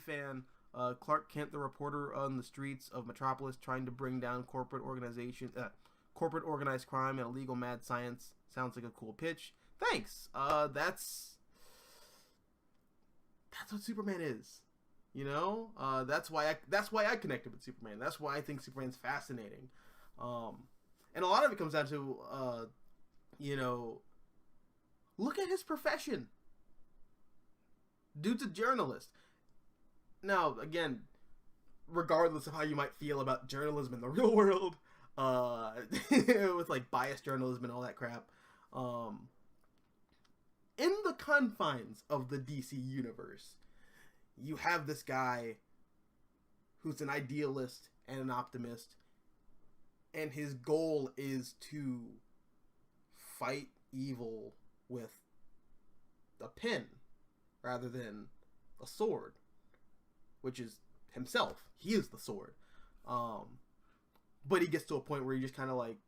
fan. Clark Kent, the reporter on the streets of Metropolis, trying to bring down corporate organized crime and illegal mad science. Sounds like a cool pitch. Thanks. That's what Superman is. You know, that's why I connected with Superman. That's why I think Superman's fascinating. And a lot of it comes down to, you know, look at his profession. Dude's a journalist. Now, again, regardless of how you might feel about journalism in the real world, with like biased journalism and all that crap, in the confines of the DC universe, you have this guy who's an idealist and an optimist, and his goal is to fight evil with a pen rather than a sword, which is himself. He is the sword. But he gets to a point where he just kind of like,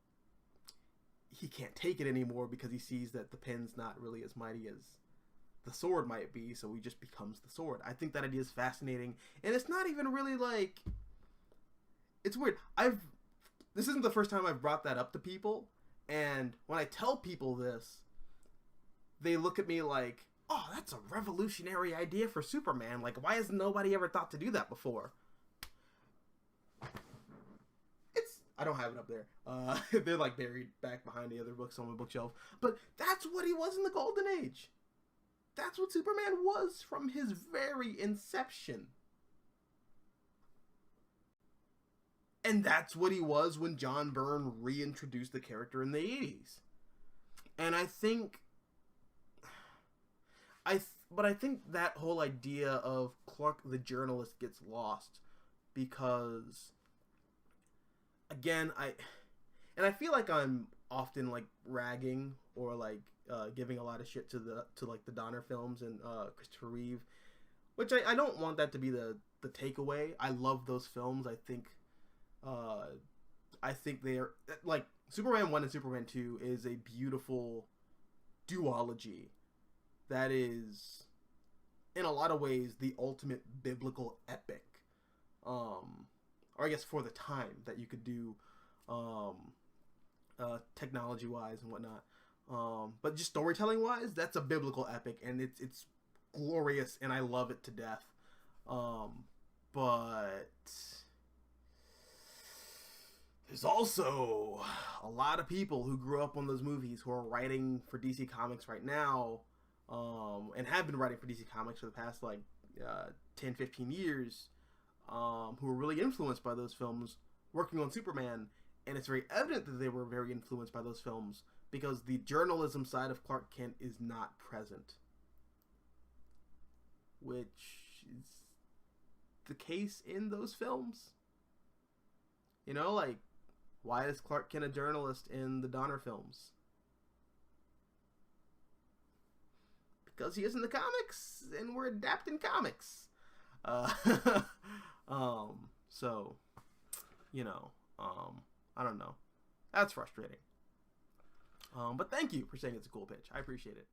he can't take it anymore because he sees that the pen's not really as mighty as the sword might be, so he just becomes the sword. I think that idea is fascinating, and it's not even really like, it's weird. This isn't the first time I've brought that up to people, and when I tell people this, they look at me like, oh, that's a revolutionary idea for Superman. Like, why has nobody ever thought to do that before? I don't have it up there. They're like buried back behind the other books on my bookshelf. But that's what he was in the Golden Age. That's what Superman was from his very inception. And that's what he was when John Byrne reintroduced the character in the 80s. And I think that whole idea of Clark the journalist gets lost because, again, I feel like I'm often like ragging or like giving a lot of shit to like the Donner films and Christopher Reeve, which I don't want that to be the takeaway. I love those films. I think they are, like, Superman 1 and Superman 2 is a beautiful duology that is, in a lot of ways, the ultimate biblical epic. Or I guess for the time that you could do, technology-wise and whatnot. But just storytelling-wise, that's a biblical epic, and it's glorious, and I love it to death. But there's also a lot of people who grew up on those movies who are writing for DC Comics right now, and have been writing for DC Comics for the past, like, 10, 15 years, who were really influenced by those films, working on Superman, and it's very evident that they were very influenced by those films, because the journalism side of Clark Kent is not present. Which is the case in those films. You know, like, why is Clark Kent a journalist in the Donner films? Because he is in the comics, and we're adapting comics. So, you know, I don't know. That's frustrating. But thank you for saying it's a cool pitch. I appreciate it.